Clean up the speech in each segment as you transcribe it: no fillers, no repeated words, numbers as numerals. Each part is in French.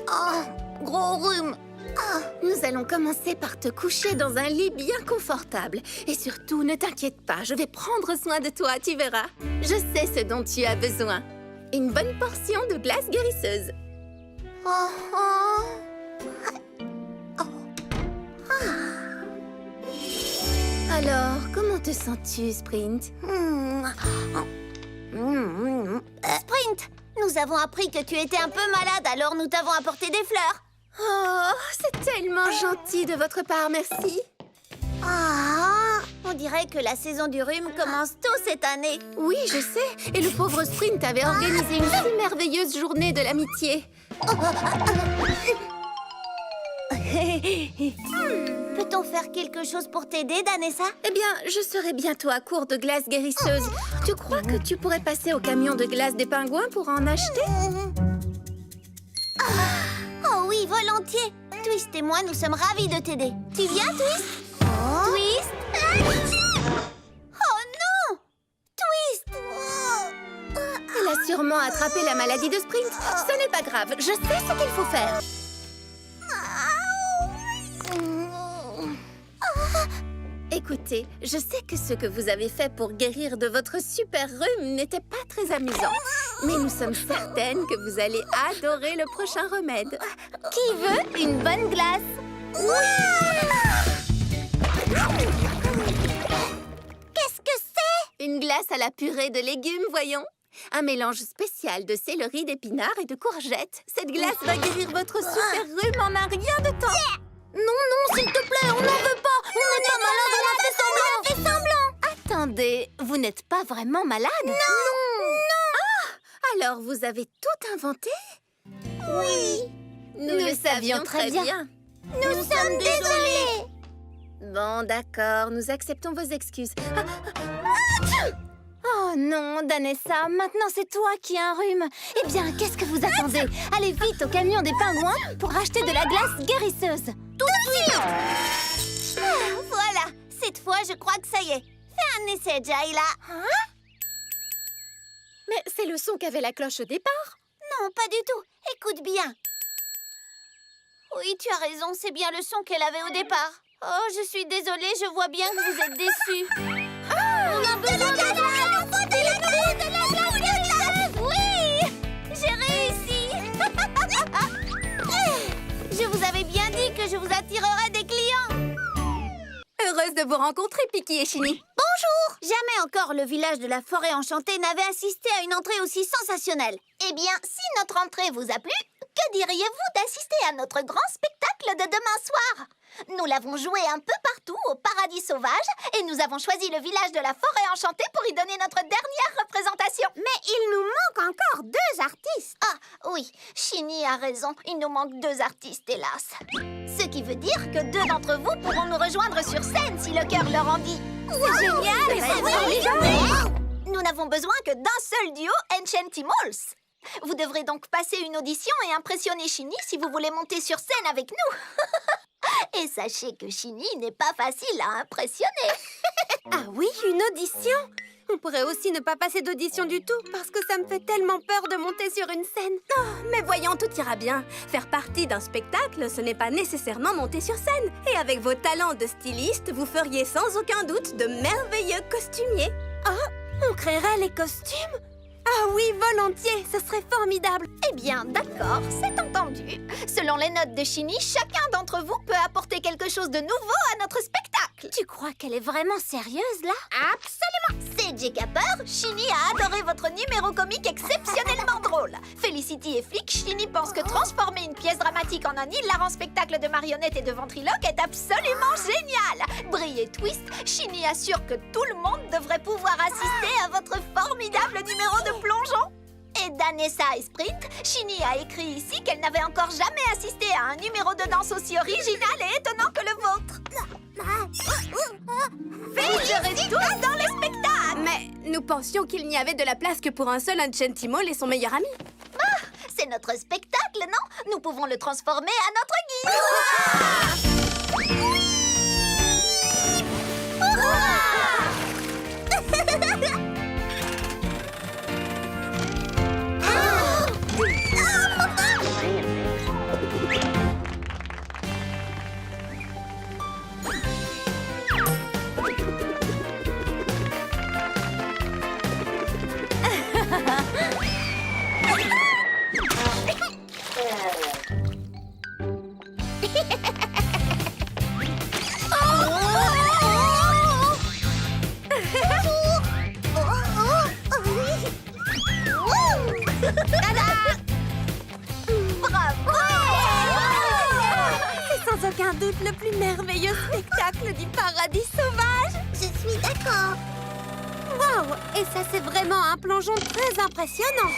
Oh, gros rhume. Nous allons commencer par te coucher dans un lit bien confortable. Et surtout, ne t'inquiète pas, je vais prendre soin de toi, tu verras. Je sais ce dont tu as besoin. Une bonne portion de glace guérisseuse. Oh, oh. Alors, comment te sens-tu, Sprint? Sprint, nous avons appris que tu étais un peu malade, alors nous t'avons apporté des fleurs. Oh, c'est tellement gentil de votre part, merci. On dirait que la saison du rhume commence tôt cette année. Oui, je sais. Et le pauvre Sprint avait organisé une si merveilleuse journée de l'amitié. Peut-on faire quelque chose pour t'aider, Danessa? Eh bien, je serai bientôt à court de glace guérisseuse. Tu crois que tu pourrais passer au camion de glace des pingouins pour en acheter? Oh oui, volontiers. Twist et moi, nous sommes ravis de t'aider. Tu viens, Twist? Twist? Oh non! Twist! Elle a sûrement attrapé la maladie de Sprint. Ce n'est pas grave, je sais ce qu'il faut faire. Écoutez, je sais que ce que vous avez fait pour guérir de votre super rhume n'était pas très amusant. Mais nous sommes certaines que vous allez adorer le prochain remède. Qui veut une bonne glace? Qu'est-ce que c'est? Une glace à la purée de légumes, voyons. Un mélange spécial de céleri, d'épinards et de courgettes. Cette glace va guérir votre super rhume en un rien de temps. Non, s'il te plaît, on n'en veut pas. On n'est pas malade, on a fait semblant. On a fait semblant. Attendez, vous n'êtes pas vraiment malade? Non. Alors, vous avez tout inventé? Oui. Nous le savions très bien. Nous sommes désolés. Bon, d'accord, nous acceptons vos excuses. Oh non, Danessa, maintenant c'est toi qui as un rhume. Eh bien, qu'est-ce que vous attendez? Allez vite au camion des pingouins pour acheter de la glace guérisseuse. Tout de suite. Voilà, cette fois, je crois que ça y est. Fais un essai, Jayla. Mais c'est le son qu'avait la cloche au départ. Non, pas du tout. Écoute bien. Oui, tu as raison, c'est bien le son qu'elle avait au départ. Oh, je suis désolée, je vois bien que vous êtes déçus. On a besoin de la glace. Oui, j'ai réussi. Je vous avais bien dit que je vous attirerais des clients. Heureuse de vous rencontrer, Piki et Chini. Bonjour. Jamais encore le village de la forêt enchantée n'avait assisté à une entrée aussi sensationnelle. Eh bien, si notre entrée vous a plu, que diriez-vous d'assister à notre grand spectacle de demain soir? Nous l'avons joué un peu partout au paradis sauvage et nous avons choisi le village de la forêt enchantée pour y donner notre dernière représentation. Mais il nous manque encore 2 artistes. Ah oui, Chini a raison, il nous manque 2 artistes, hélas. Ce qui veut dire que 2 d'entre vous pourront nous rejoindre sur scène si le cœur leur en dit. C'est génial, c'est formidable. Nous n'avons besoin que d'un seul duo, Enchantimals. Vous devrez donc passer une audition et impressionner Chini si vous voulez monter sur scène avec nous. Et sachez que Chini n'est pas facile à impressionner. Ah oui, une audition? On pourrait aussi ne pas passer d'audition du tout, parce que ça me fait tellement peur de monter sur une scène. Oh, mais voyons, tout ira bien. Faire partie d'un spectacle, ce n'est pas nécessairement monter sur scène. Et avec vos talents de styliste, vous feriez sans aucun doute de merveilleux costumiers. Oh, on créerait les costumes? Ah oui, volontiers, ce serait formidable. Eh bien, d'accord, c'est entendu. Selon les notes de Chini, chacun d'entre vous peut apporter quelque chose de nouveau à notre spectacle. Tu crois qu'elle est vraiment sérieuse, là? Absolument. C'est J-Capper, Chini a adoré votre numéro comique exceptionnellement drôle. Felicity et Flick, Chini pense que transformer une pièce dramatique en un hilarant spectacle de marionnettes et de ventriloques est absolument génial. Brie et Twist, Chini assure que tout le monde devrait pouvoir assister à votre formidable numéro de plongeon. Et Danessa et Sprint, Chini a écrit ici qu'elle n'avait encore jamais assisté à un numéro de danse aussi original et étonnant que le vôtre. Figurez tous dans le spectacle. Mais nous pensions qu'il n'y avait de la place que pour un seul Enchantimal et son meilleur ami. Ah, c'est notre spectacle, non? Nous pouvons le transformer à notre guise. Bravo! C'est sans aucun doute le plus merveilleux spectacle du paradis sauvage. Je suis d'accord. Wow! Et ça, c'est vraiment un plongeon très impressionnant.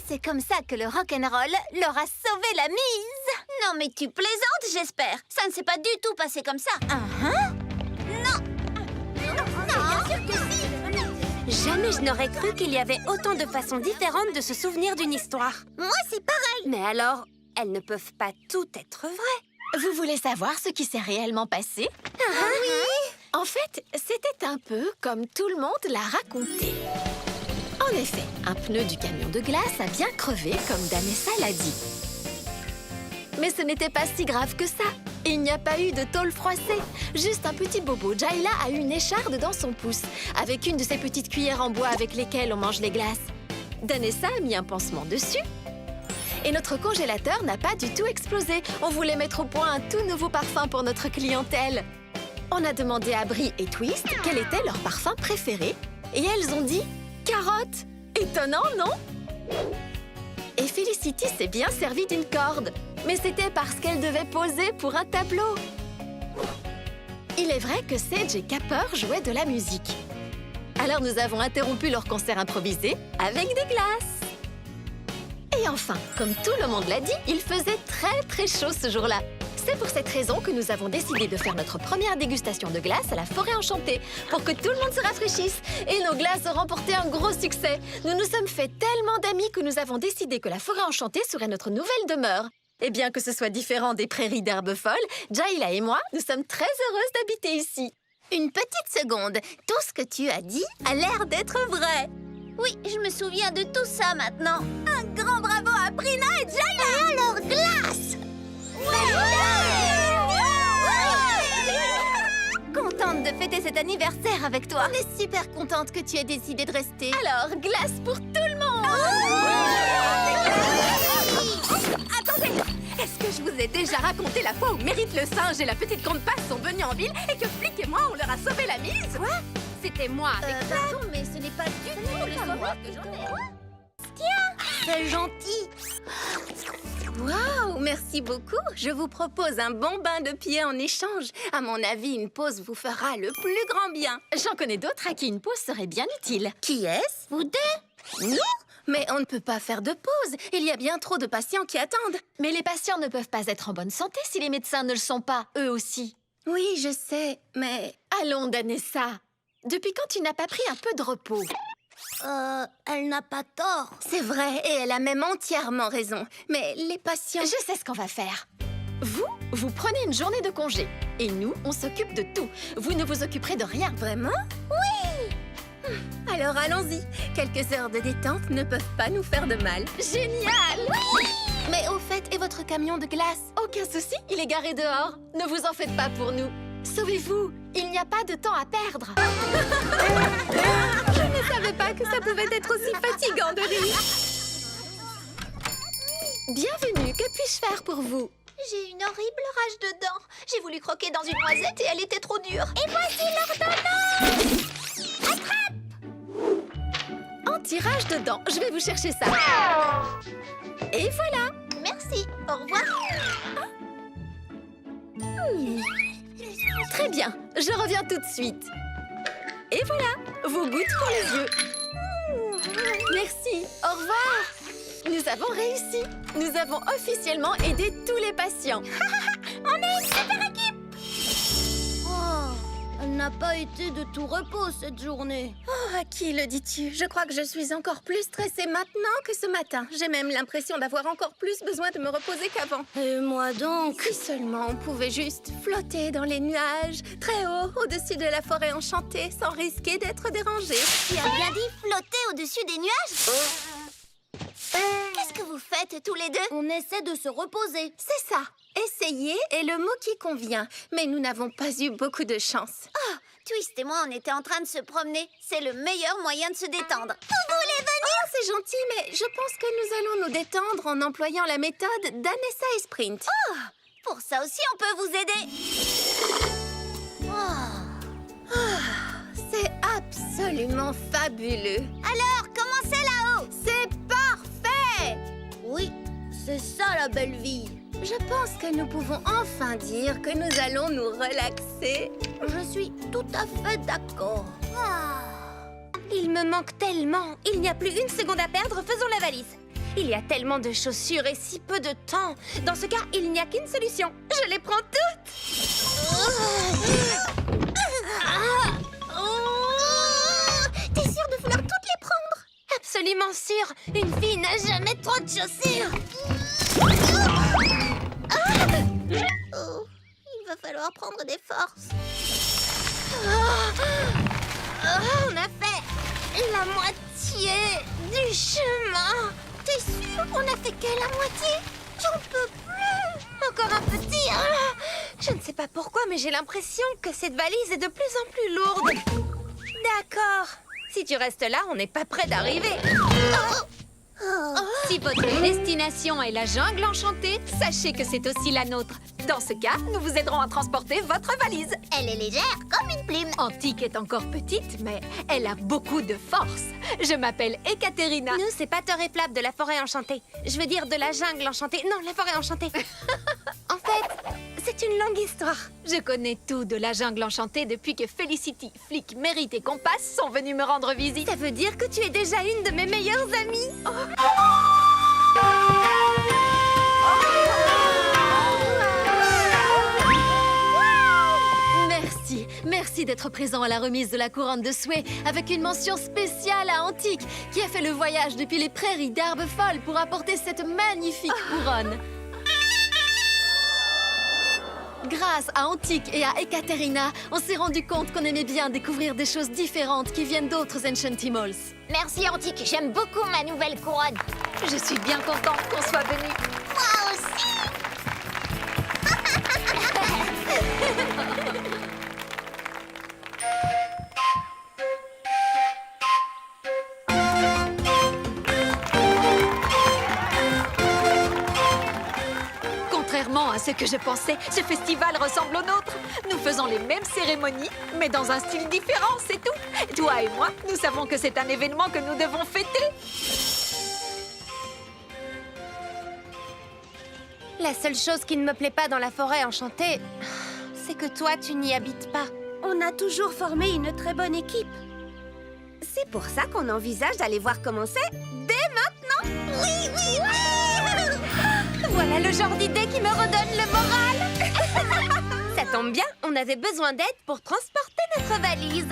C'est comme ça que le rock'n'roll leur a sauvé la mise. Non, mais tu plaisantes, j'espère. Ça ne s'est pas du tout passé comme ça. Non. Bien sûr que si. Jamais je n'aurais cru qu'il y avait autant de façons différentes de se souvenir d'une histoire. Moi, c'est pareil. Mais alors, elles ne peuvent pas toutes être vraies. Vous voulez savoir ce qui s'est réellement passé? Oui. En fait, c'était un peu comme tout le monde l'a raconté. En effet, un pneu du camion de glace a bien crevé, comme Danessa l'a dit. Mais ce n'était pas si grave que ça. Il n'y a pas eu de tôle froissée. Juste un petit bobo. Jayla a eu une écharde dans son pouce, avec une de ces petites cuillères en bois avec lesquelles on mange les glaces. Danessa a mis un pansement dessus. Et notre congélateur n'a pas du tout explosé. On voulait mettre au point un tout nouveau parfum pour notre clientèle. On a demandé à Brie et Twist quel était leur parfum préféré. Et elles ont dit carotte. Étonnant, non? Et Felicity s'est bien servie d'une corde. Mais c'était parce qu'elle devait poser pour un tableau. Il est vrai que Sage et Capper jouaient de la musique. Alors nous avons interrompu leur concert improvisé avec des glaces. Et enfin, comme tout le monde l'a dit, il faisait très chaud ce jour-là. C'est pour cette raison que nous avons décidé de faire notre première dégustation de glace à la Forêt Enchantée, pour que tout le monde se rafraîchisse. Et nos glaces ont remporté un gros succès. Nous nous sommes fait tellement d'amis que nous avons décidé que la Forêt Enchantée serait notre nouvelle demeure. Et bien que ce soit différent des prairies d'herbes folles, Jayla et moi, nous sommes très heureuses d'habiter ici. Une petite seconde. Tout ce que tu as dit a l'air d'être vrai. Oui, je me souviens de tout ça maintenant. Un grand bravo à Brina et Jayla! Et à leur glace! Contente de fêter cet anniversaire avec toi. On est super contente que tu aies décidé de rester. Alors, glace pour tout le monde! Attendez! Est-ce que je vous ai déjà raconté la fois où Mérite le singe et la petite comte-passe sont venus en ville et que Flic et moi, on leur a sauvé la mise? Quoi? C'était moi avec Pardon, mais ce n'est pas du tout le sauveur que j'en ai. Tiens, c'est gentil. Waouh, merci beaucoup. Je vous propose un bon bain de pied en échange. À mon avis, une pause vous fera le plus grand bien. J'en connais d'autres à qui une pause serait bien utile. Qui est-ce? Vous deux? Nous? Mais on ne peut pas faire de pause. Il y a bien trop de patients qui attendent. Mais les patients ne peuvent pas être en bonne santé si les médecins ne le sont pas, eux aussi. Oui, je sais, mais... Allons, Danessa. Depuis quand tu n'as pas pris un peu de repos? Elle n'a pas tort. C'est vrai, et elle a même entièrement raison. Mais les patients... Je sais ce qu'on va faire. Vous prenez une journée de congé. Et nous, on s'occupe de tout. Vous ne vous occuperez de rien. Vraiment? Oui! Alors allons-y. Quelques heures de détente ne peuvent pas nous faire de mal. Génial! Oui! Mais au fait, et votre camion de glace? Aucun souci, il est garé dehors. Ne vous en faites pas pour nous. Sauvez-vous, il n'y a pas de temps à perdre. Je ne savais pas que ça pouvait être aussi fatigant de rire. Bienvenue, que puis-je faire pour vous? J'ai une horrible rage de dents. J'ai voulu croquer dans une noisette et elle était trop dure. Et voici l'ordonnance! Anti-rage de dents, je vais vous chercher ça. Et voilà. Merci, au revoir. Très bien, je reviens tout de suite. Et voilà, vos gouttes pour les yeux. Merci, au revoir. Nous Nous avons réussi. Nous avons officiellement aidé tous les patients. On est une super équipe! Oh, elle n'a pas été de tout repos cette journée. Oh, à qui le dis-tu? Je crois que je suis encore plus stressée maintenant que ce matin. J'ai même l'impression d'avoir encore plus besoin de me reposer qu'avant. Et moi donc? Si seulement on pouvait juste flotter dans les nuages, très haut, au-dessus de la forêt enchantée, sans risquer d'être dérangé. Tu as bien dit flotter au-dessus des nuages? Qu'est-ce que vous faites tous les deux? On essaie de se reposer. C'est ça. Essayer est le mot qui convient. Mais nous n'avons pas eu beaucoup de chance. Oh, Twist et moi, on était en train de se promener. C'est le meilleur moyen de se détendre. Vous voulez venir? Oh, c'est gentil, mais je pense que nous allons nous détendre en employant la méthode d'Anessa et Sprint. Oh, pour ça aussi, on peut vous aider. Oh. C'est absolument fabuleux. Alors, commencez là-haut. C'est parfait! Oui, c'est ça la belle vie. Je pense que nous pouvons enfin dire que nous allons nous relaxer. Je suis tout à fait d'accord. Il me manque tellement. Il n'y a plus une seconde à perdre, faisons la valise. Il y a tellement de chaussures et si peu de temps. Dans ce cas, il n'y a qu'une solution. Je les prends toutes. T'es sûre de vouloir toutes les prendre? Absolument sûr. Une fille n'a jamais trop de chaussures. Oh, il va falloir prendre des forces. On a fait la moitié du chemin. T'es sûre? On a fait que la moitié? J'en peux plus. Encore un petit. Je ne sais pas pourquoi, mais j'ai l'impression que cette valise est de plus en plus lourde. D'accord. Si tu restes là, on n'est pas près d'arriver. Si votre destination est la jungle enchantée, sachez que c'est aussi la nôtre. Dans ce cas, nous vous aiderons à transporter votre valise. Elle est légère comme une plume. Antique est encore petite, mais elle a beaucoup de force. Je m'appelle Ekaterina. Nous, c'est Pater et Flap de la forêt enchantée. Je veux dire de la jungle enchantée. Non, la forêt enchantée. En fait, c'est une longue histoire. Je connais tout de la jungle enchantée depuis que Felicity, Flick, Merit et Compass sont venus me rendre visite. Ça veut dire que tu es déjà une de mes meilleures amies. Merci d'être présent à la remise de la couronne de souhait avec une mention spéciale à Antique qui a fait le voyage depuis les prairies d'Herbe Folle pour apporter cette magnifique couronne. Grâce à Antique et à Ekaterina, on s'est rendu compte qu'on aimait bien découvrir des choses différentes qui viennent d'autres Enchantimals. Merci Antique, j'aime beaucoup ma nouvelle couronne. Je suis bien contente qu'on soit venus. Moi aussi. Contrairement à ce que je pensais, ce festival ressemble au nôtre. Nous faisons les mêmes cérémonies, mais dans un style différent, c'est tout. Toi et moi, nous savons que c'est un événement que nous devons fêter. La seule chose qui ne me plaît pas dans la forêt enchantée, c'est que toi, tu n'y habites pas. On a toujours formé une très bonne équipe. C'est pour ça qu'on envisage d'aller voir comment c'est dès maintenant. Oui, oui, oui. Voilà le genre d'idée qui me redonne le moral. Ça tombe bien, on avait besoin d'aide pour transporter notre valise.